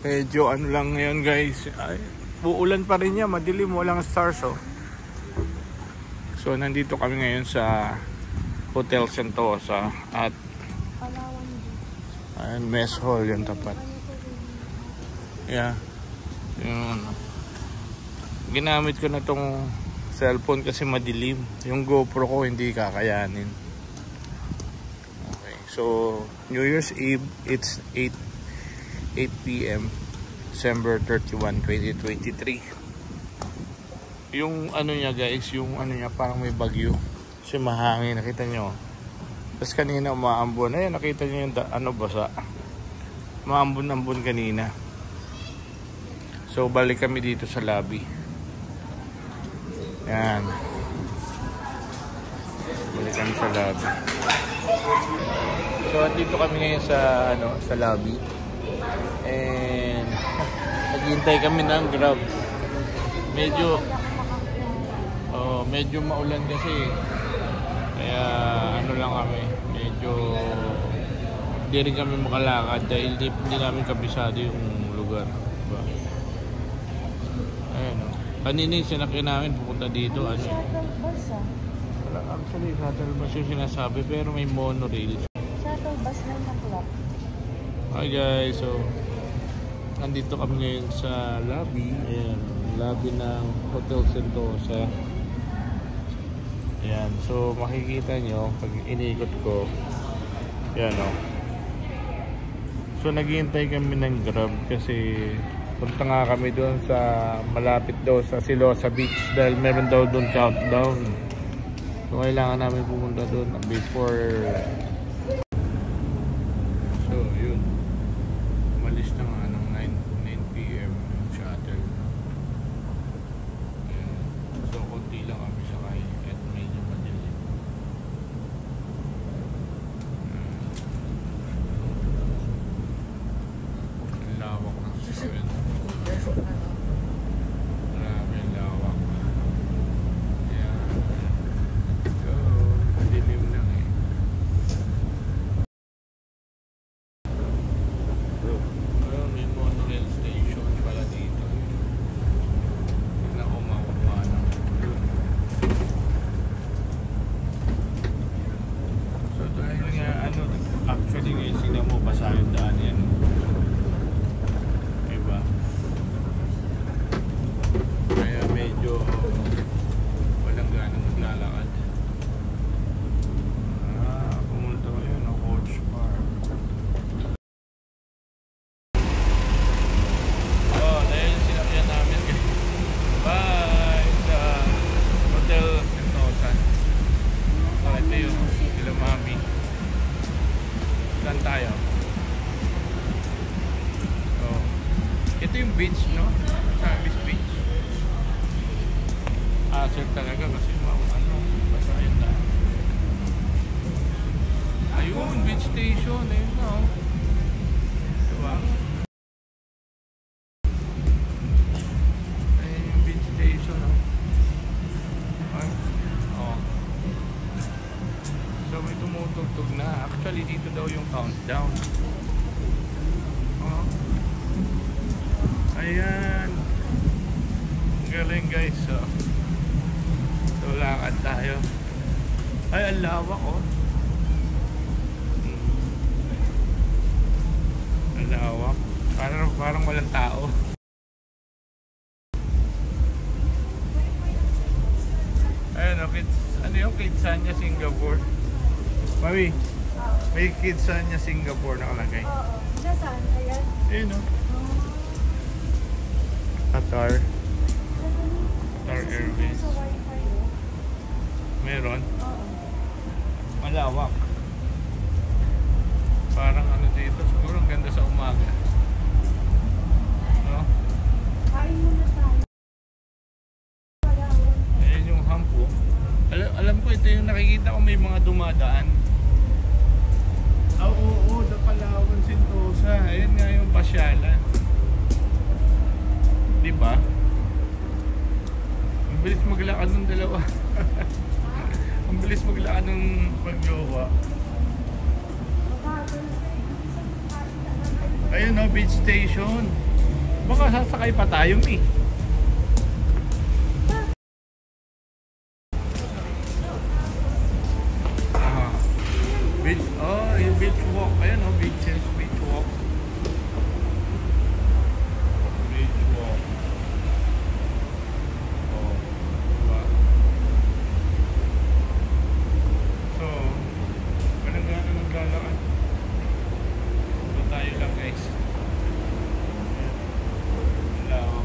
Medyo ano lang ngayon guys. Ay, uulan pa rin niya, madilim, walang stars oh. So nandito kami ngayon sa Hotel Sentosa at ayun, mess hall yung tapat. Yeah. Yun. Ginamit ko na tong cellphone kasi madilim. Yung GoPro ko hindi kakayanin. Okay. So New Year's Eve, it's 8 p.m. December 31, 2023. Yung ano niya guys, yung ano niya parang may bagyo. Kasi mahangin, nakita nyo. Tapos kanina umaambon. Ayun, nakita nyo yung ano basa. Maambon-ambon kanina. So balik kami dito sa lobby. Yan. Balik kami sa lobby. So dito kami ngayon sa ano, sa lobby. And naghihintay kami ng Grab. Medyo maulan kasi. Kaya ano lang kami, medyo hindi rin kami makalakad dahil hindi namin kabisado yung lugar. Diba? Ayun o. Kanina yung sinakyan namin pupunta dito. Ano? Shuttle bus ah. Wala, actually shuttle bus yung sinasabi pero may monorail. Shuttle bus 9 o'clock. Hi guys, so nandito kami ngayon sa lobby. Ayan, lobby ng Hotel Sentosa. Ayan, so makikita nyo pag inikot ko. Ayan o. So naghihintay kami ng Grab kasi punta nga kami doon sa malapit daw sa Silosa Beach dahil meron daw doon countdown. So kailangan namin pumunta doon before. So yun, umalis na nga ng 9 p.m. yung shuttle. Ayan. So konti lang kami sakay at medyo madilim. Ang lawak ng sasakyan. Grabe ang lawak. Ayan. So madilim lang eh. May monorail station pala dito. Tignan ko makuha na. So dahil nga ano, actually ngayon tignan mo basa yung daan yan. Diba? Kaya medyo walang ganang maglalakad. Pumunta ko yun, Coach Park. Dahil sinakyan namin bye sa Hotel Sentosa. So ito yung sila mami. Saan tayo? So ito yung beach, no? Samis Beach. Asset talaga kasi ano, basta yun na. Ayun, beach station. Ayun na oh. Diba? So may tumutugtog na. Actually dito daw yung countdown. Oh. Ayan. Ang galing guys. So lakad tayo. Ay, ang lawak oh. Ang lawak. Parang walang tao. Ayan o, kids. Ano yung Kidsania Singapore? Mami, may Kidsania Singapore nakalagay. Oo. Nasaan? Ayan. Ayun o. Qatar Airways. Sa wifi o. Meron? Oo. Malawak. Parang ano dito, siguro ang ganda sa umaga. No? Kain muna tayo. Ayan yung hampo. Alam ko ito yung nakikita ko may mga dumadaan. Oo, the Palawan Sentosa. Ayan nga yung pasyalan. Diba? Ang bilis maglakad ng dalawa. Ang bilis maglakad ng pagjowa. Ayun o, beach station. Baka sasakay pa tayo, Mi. Beach, oh, yung beach walk. Ayan oh, beaches, beach walk. Beach walk. Oh, diba? So, walang gana naglalakad. Ito tayo lang guys. Wala oh.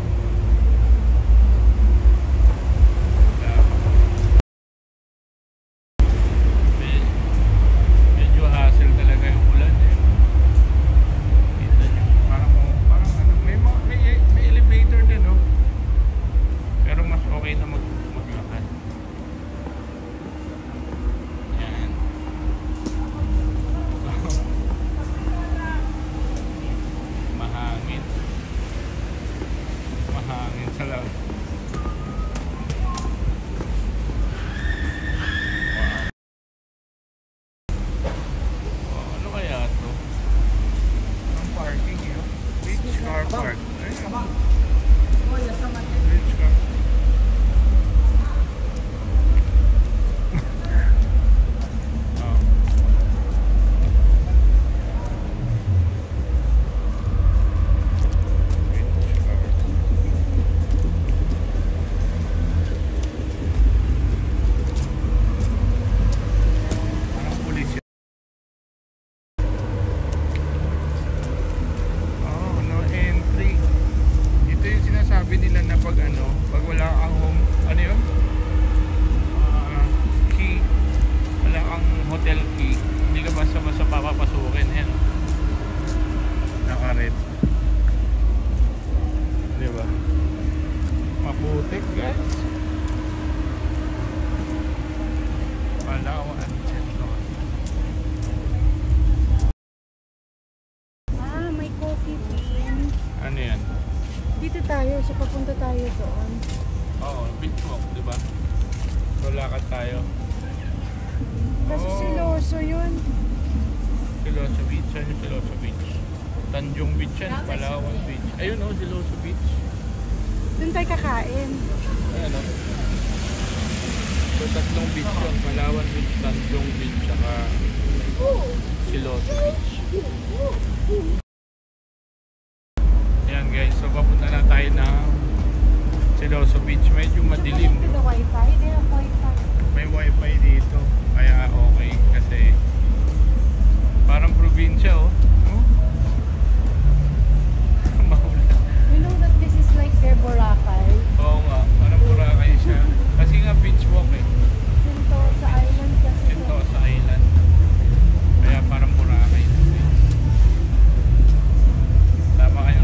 Dito tayo, so papunta tayo doon. Oo, beach walk, di ba? So, lakad tayo. Kasi Siloso yun. Siloso Beach, ano yung Siloso Beach? Tanjung Beach yan, Palawan Beach. Ayun o, Siloso Beach. Doon tayo kakain. Ayan o. So, tatlong beach yun. Palawan Beach, Tanjung Beach, saka Siloso Beach. Ayan guys, so papunta na tayo ng Siloso Beach. Medyo madilim. To the Wi-Fi, they have Wi-Fi. May wifi dito, kaya okay kasi parang probinsya oh. Mahulan. You know that this is like their Boracay. Oo nga, parang Boracay siya. Kasi nga beach walk eh. Sentosa Island kasi. Sentosa Island. Kaya parang Boracay. Tama kayo.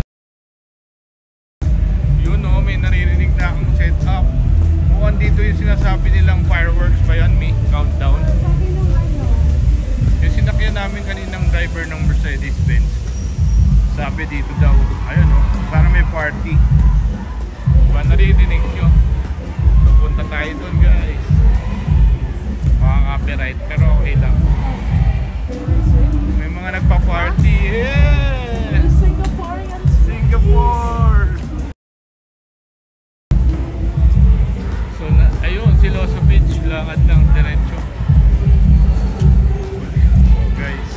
Yun oh, may naririnig na akong set up. Mukhang dito yung sinasabi nilang fireworks ba yan, Mi? Countdown. Sabi nung ano, Yung sinakyan namin kaninang driver ng Mercedes-Benz, sabi dito daw, ayun o, parang may party. Diba naririnig nyo? So punta tayo doon guys. Makaka-copyright pero okay lang. May mga nagpa-party. Yeah! Singaporeans. Singapore! So ayun, Siloso Beach, lakad lang diretso. Guys,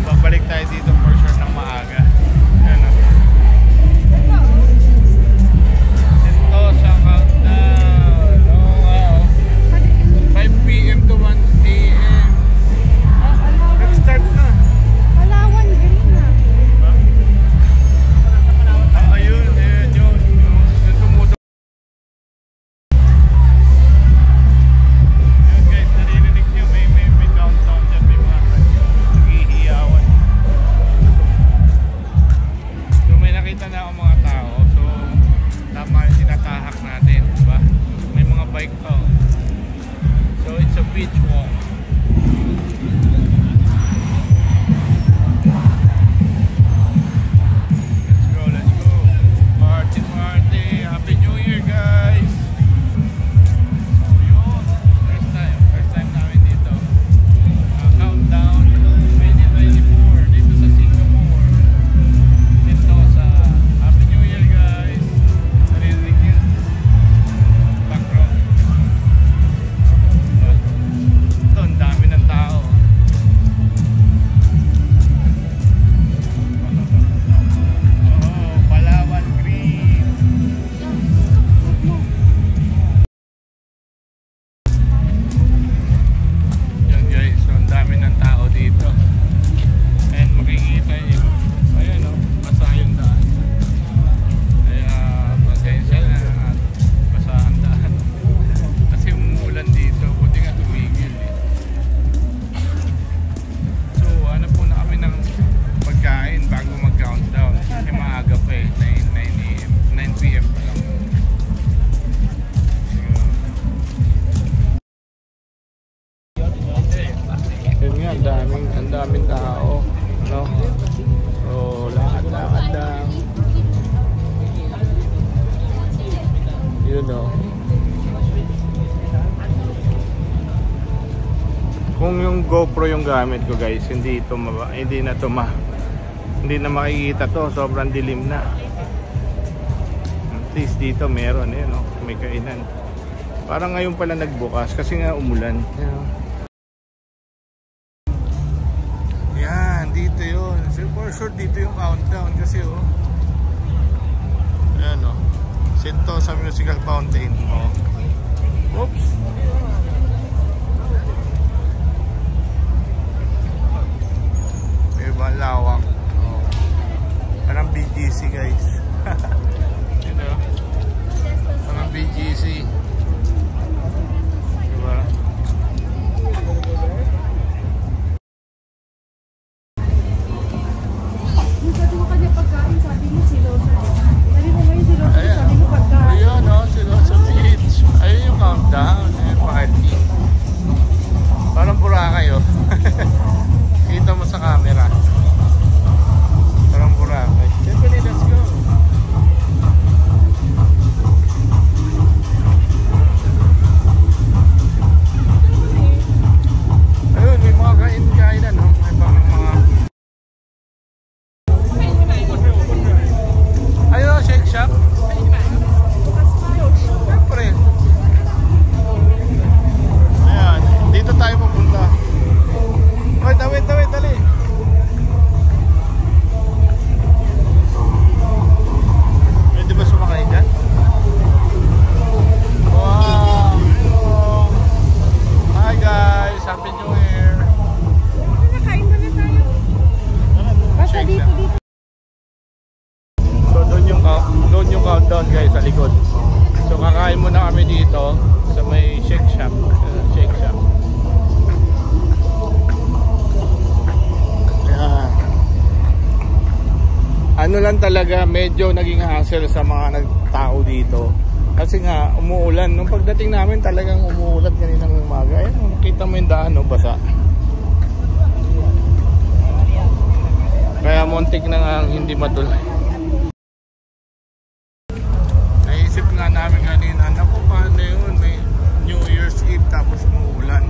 babalik tayo dito for sure ng maaga. Ayan o. Sentosa countdown. Oo nga o. 5 PM to 1 AM. Nag-start na. Palawan GoPro yung gamit ko guys. Hindi na makikita to, sobrang dilim na. At least dito meron no? May kainan. Parang ngayon pala nagbukas kasi nga umulan. Yan, dito yun. For sure dito yung countdown kasi ayan Sentosa Musical Fountain. Oops. Diba lawak. Parang BGC guys. Parang BGC. Diba? Sabi mo kanya pagkain, sabi mo silosa. Sabi mo ngayon silosa, sabi mo pagkain. Ayun silosa beach. Ayun yung countdown. Party. Parang Boracay Kita mo sa camera. Parang Boracay. Siyempre, let's go. Ayun, may mga kainan May mga ayun, shake shop. Siyempre. Ayan, dito tayo pupunta. Wait, dali. Pwede ba sumakay dyan? Wow! Hi guys! Happy New Year! Nakain na tayo. Basta Shake dito. So doon yung countdown guys sa likod. So kakain muna kami dito sa may shake shop. Ano lang talaga, medyo naging hassle sa mga nagtao dito. Kasi nga, umuulan. Nung pagdating namin talagang umuulan kaninang umaga. Ayan, nakita mo yung daan, basa. Kaya muntik na nga hindi matuloy. Naisip nga namin kanina, naku, paano yun? May New Year's Eve tapos umuulan.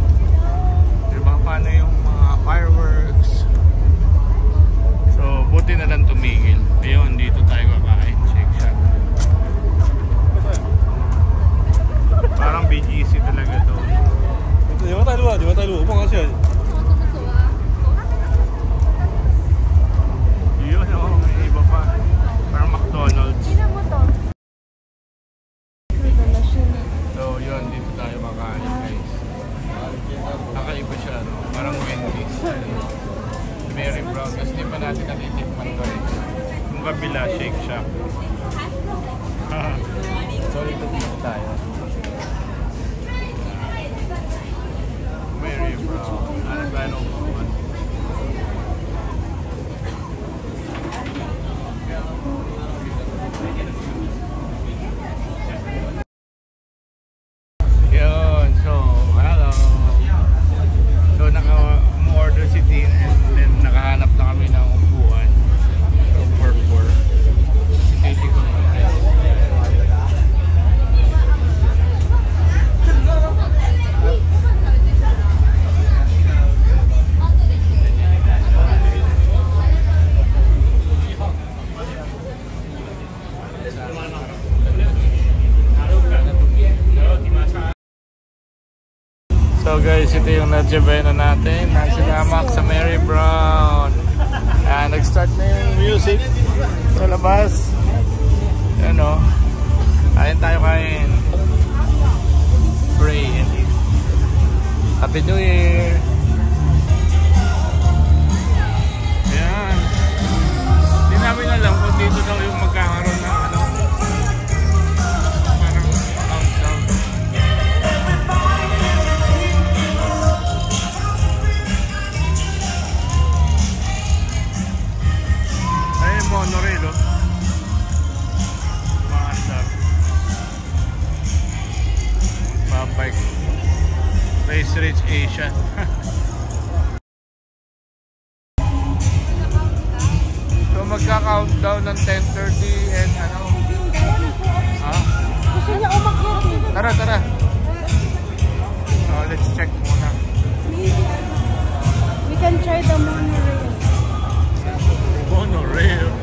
Diba, paano yung mga fireworks? So, buti na lang tumigil. Ayun, dito tayo kakain. Shake Shack. Parang BGC talaga to. Yun, may iba pa. Parang McDonald's. Tingnan mo to. So, yun, dito tayo kakain, guys. Kakaiba siya, parang Wendy's. Mary Brown, kasi di pa natin natitikman ko rin. Yung kabila, Shake Shack. Sorry, dito tayo. Mary Brown. Ano ba yung upuan? Yun, so, hello. So, naka-order si Dean and then nakahanap na kami ng upuan. So, for si Titi ko naman. So guys, ito yung na-jabena natin. Nasilamak sa Mary Brown. Nag-start na yung music sa labas. Yan o. Kain tayo kain. Pray and eat. Happy New Year! Yan. Hindi namin alam kung dito daw yung magkakaroon ng parang countdown. Ay, monorail maandar. Bike. Race Rich Asia. So magka-countdown ng 10:30 and ano? Ha? Gusto niya umakyat eh. Tara. So let's check muna. can try the monorail. Monorail.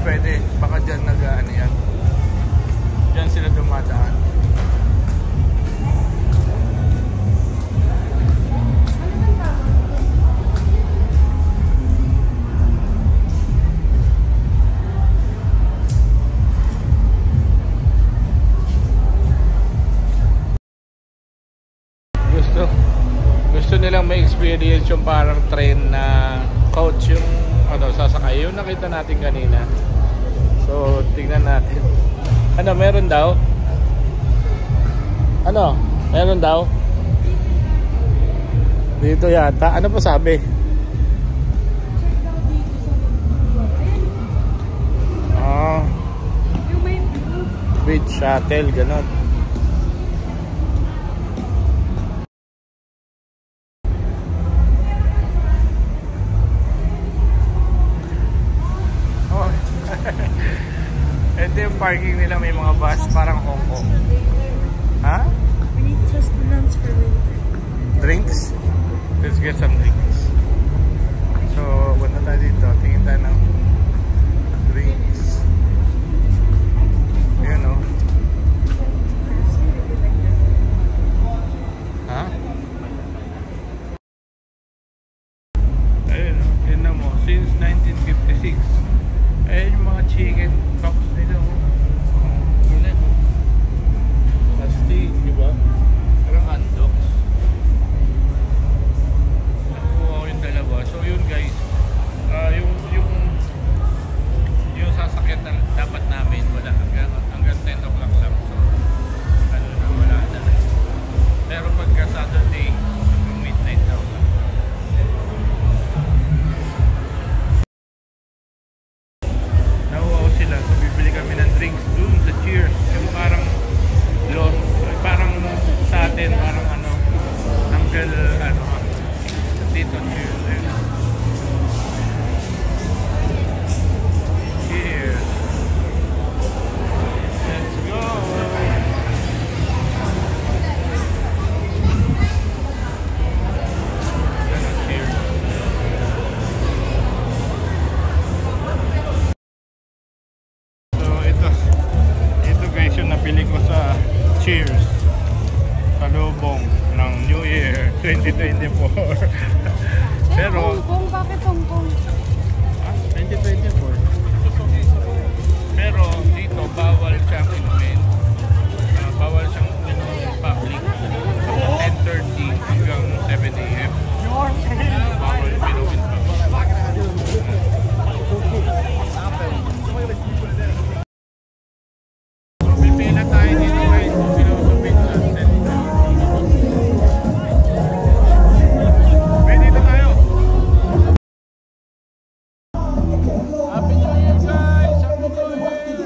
Pwede. Baka dyan nag-ano yan. Dyan sila dumadaan. Gusto nilang may experience yung parang train na coach yung sasakay. Yung nakita natin kanina. So, tingnan natin. Ano, meron daw? Ano? Meron daw? Dito yata. Ano pa sabi? Beach shuttle, ganon. Ito yung parking nila, may mga bus parang Hong Kong. Ha? We need sustenance for winter. Drinks? Let's get some drinks. So, punta tayo dito. Tingin tayo ng drinks. Ayan o. Ha? Ayun o. Tignan mo. Since 1956. Ayun yung mga chicken cups nila o. Ulit o. Asti, diba? Parang hotdogs. Nakuha ko yung dalawa. So yun guys. Yung sasakyan na dapat namin wala hanggang 10 o'clock lang. So ano na, wala na. Pero pagka Saturday hanggang midnight daw. Nakuha ko sila. So bibili kami ng drinks dun sa Cheers. Yung parang parang sa atin parang Uncle dito Cheers. Cheers. Let's go. Cheers. So ito guys yung nabili ko sa Cheers. Salubong ng New Year 2024. Pero Hong Kong, bakit Hong Kong? 2024. Pero dito bawal siyang inumin. Bawal siyang inumin public. 10:30 hanggang 7 AM. Bawal inumin public. Pipila tayo dito guys. Philosophy Sunset. Pwede dito tayo. Happy New Year guys! Happy New Year!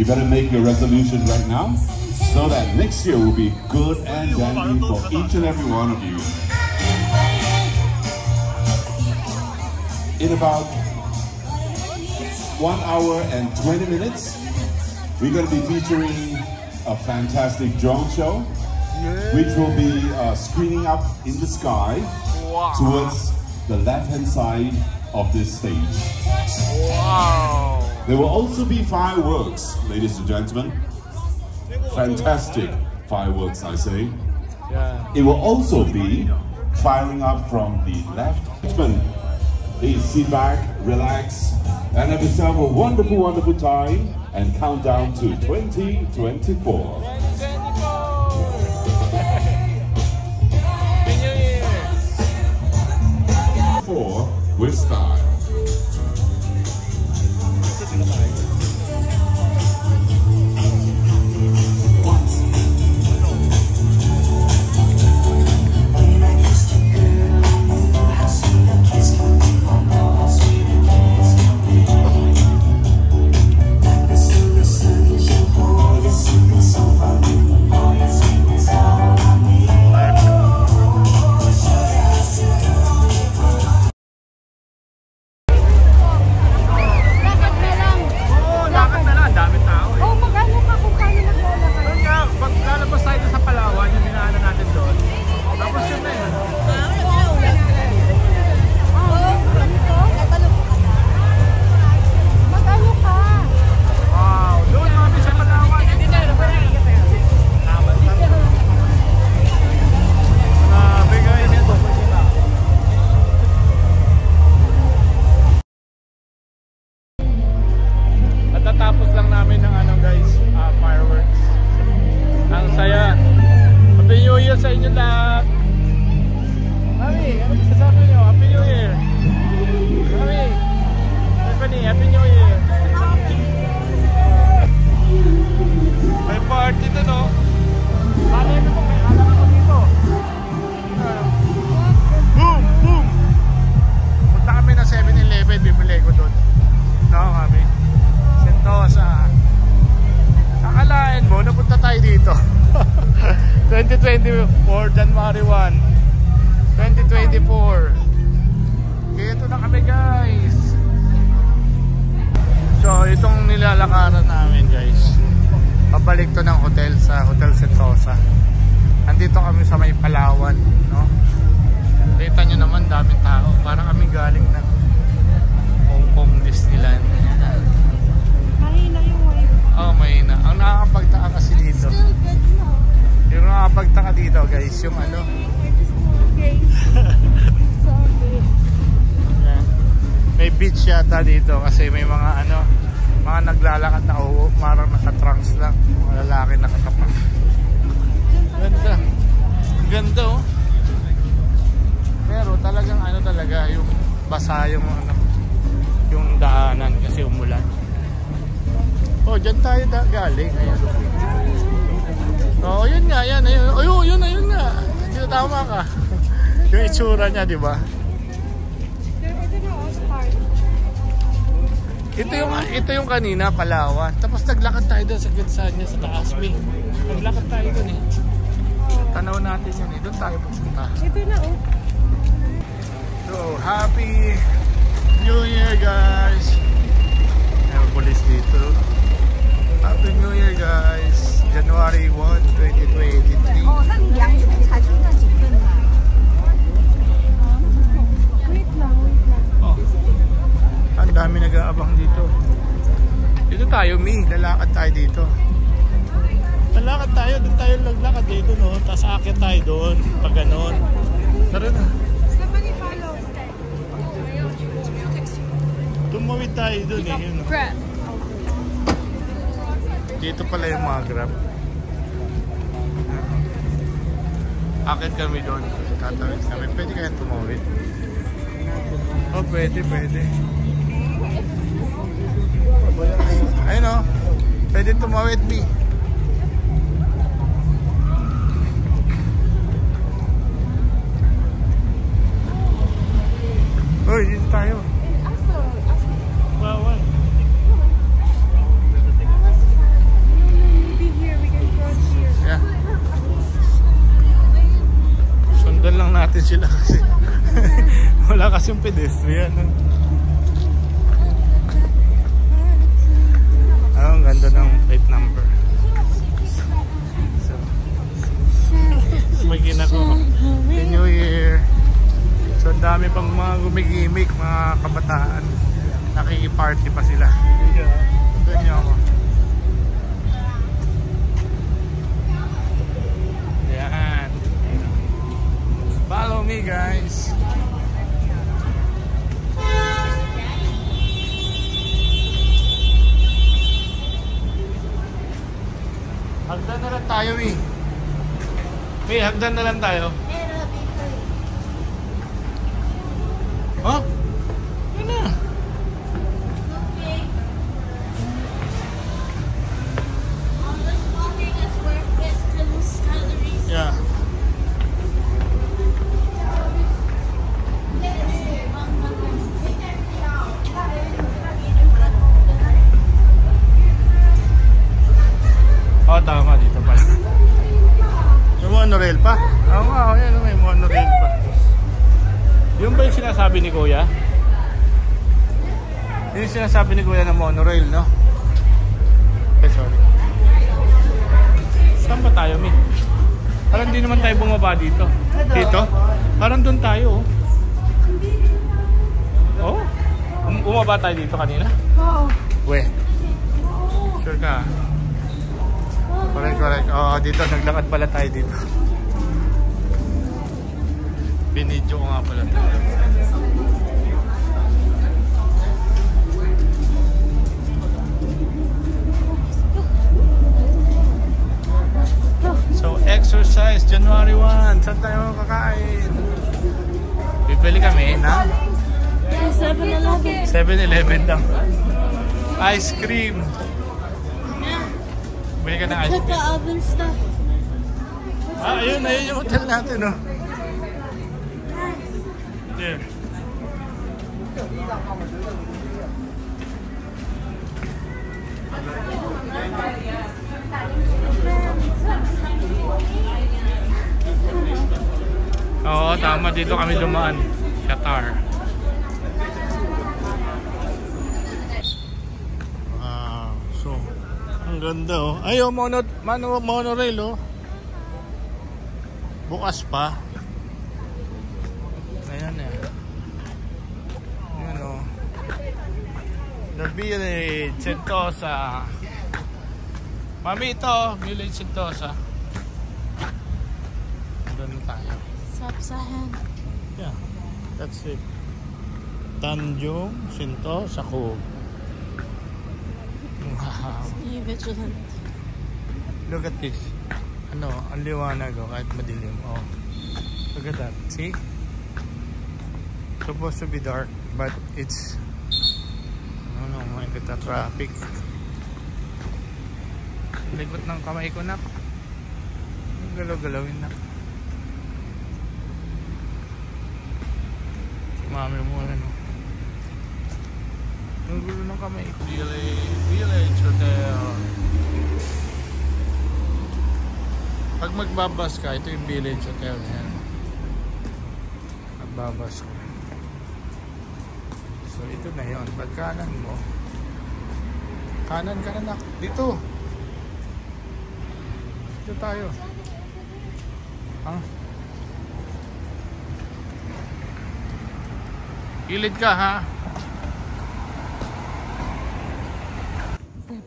You better make your resolution right now so that next year will be good and dandy for each and every one of you. In about 1 hour and 20 minutes, we're going to be featuring a fantastic drone show, which will be screening up in the sky towards the left-hand side of this stage. Wow! There will also be fireworks, ladies and gentlemen. Fantastic fireworks, I say. Yeah. It will also be firing up from the left. Please sit back, relax, and have yourself a wonderful, wonderful time and count down to 2024. With style. Tapos lang namin ng guys, fireworks. Ang saya. Happy New Year sa inyo lahat. Mami, ano masasabi nyo? Happy New Year. Mami, Stephanie, Happy New Year. May party na, no? Alay ko, may alam ako dito. Boom! Boom! Punta kami na 7-Eleven, bibili ko doon. No, kami. Sentosa. Akalain mo, napunta tayo dito. 2024, January 1, 2024. Dito na kami, guys. So, itong nilalakaran namin, guys. Pabalik to ng hotel sa Hotel Sentosa. Andito kami sa may Palawan, no? Kita nyo naman, daming tao. Parang kami galing ng Hong Kong Disneyland. Mahina yung wifi. Oh, mahina. Ang nakakapagtaka kasi dito. Yung nakakapagtaka dito, guys, yung ano. Okay. Sorry. Yan. May beach yata dito kasi may mga ano, mga naglalakad na marang nakatrunks lang. Mga lalaki nakatapak. Ganda. Ganda, oh. Pero talagang ano talaga, yung basa yung ano, yung daanan kasi umulan. Oh, dyan tayo galing. Ayan. Oh, yun nga, yan. Ayun, ayun nga. Dito tama ka. Yung itsura niya, di ba? Ito na, start. Ito yung kanina, Palawan. Tapos naglakad tayo doon sa gitsa niya, sa taas. Naglakad tayo doon eh. Tanaw natin yun eh. Doon tayo pupunta. Ito na, oh. So, Happy New Year, guys. May police dito. Happy New Year, guys. January 1, 2023. Oh, 那你量这边才出那几份啊？ Wait lang, wait lang. Oh. Ang dami nag-aabang dito. Dito tayo, Mi. Lalakad tayo dito. Lalakad tayo. Doon tayo naglakad dito, no? Tapos aakyat tayo doon. Pag ganon. Tara na. Stephanie, follow. Tumawid tayo doon eh. Yun, no? Grab. Dito pala yung mga Grab. Akit kami doon. Tatawid kami. Pwede kayang tumawid? Oh, pwede, pwede. Ayun o. Pwede tumawid, Mi. Uy, dito tayo. sila kasi wala kasing pedestrian. Ang ganda ng plate number. So, may ginagawa. Happy New Year. So, ang dami pang mga gumigimik, mga kabataan. Nakikiparty pa sila. Ganyan ako. Yan. Follow me, guys. Hagdan na lang tayo, eh. May hagdan na lang tayo. Oh? Yun na. Yeah. Oh, tama dito pala. May monorail pa? Oo nga, yan, may monorail pa. Yung ba yung sinasabi ni Kuya? Yung sinasabi ni Kuya na monorail, no? Okay, sorry. Saan ba tayo, Mi? Parang di naman tayo bumaba dito. Dito? Parang doon tayo, oh. Oh? Bumaba tayo dito kanina? Oo. We. Sure ka? Correct, correct. Oo, dito. Naglakad pala tayo dito. Binidyo ko nga pala tayo. So, exercise January 1. Saan tayo kakain? Bibili kami na 7-Eleven. 7-Eleven lang. Ice cream. Bili ka ng ice Check the cream. oven stuff. Ah, ayun yung hotel natin, no? There. Oo, tama. Dito kami dumaan. Qatar. So, ang ganda, oh. Ay, oh, monorail, oh. Bukas pa. Ayan, eh. Ayan, oh. The Village Sentosa. Mami, ito. Village Sentosa. Doon tayo. Sapsahan. Yeah, that's it. Tanjung Sentosa Cove. Wow. Be vigilant. Look at this. Ano, ang liwanag, oh, kahit madilim. Oh. Look at that. See? Supposed to be dark, but it's ano, may kita traffic. Likot ng kamay ko, nak. Galaw-galawin, nak. Mami mo, ano. Ang gulo ng kamay. Village Hotel. Pag magbabas ka, ito yung Village Hotel. Yan. Magbabas ka. So, ito na yun. Pag kanan mo, kanan ka na, nak. Dito. Dito tayo. Ha? Gilid ka, ha?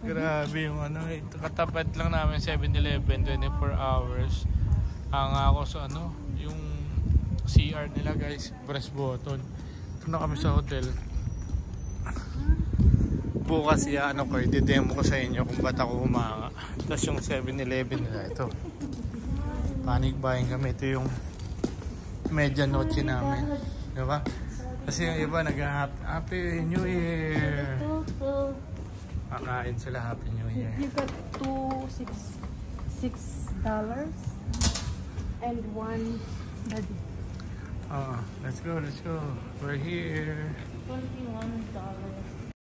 Grabe yung ano, ito katapat lang namin 7-Eleven 24 hours. Ang ako sa ano, yung CR nila, guys, press button. Ito na kami sa hotel. Bukas ano ko, i-demo ko sa inyo kung ba't ako humanga. Tapos yung 7-Eleven nila, ito. Panic buying kami, ito yung medianoche namin. Diba? Kasi yung iba nag-Happy New Year. Makain sila Happy New Year. You got $6 and one daddy. Let's go, let's go. We're here. $21.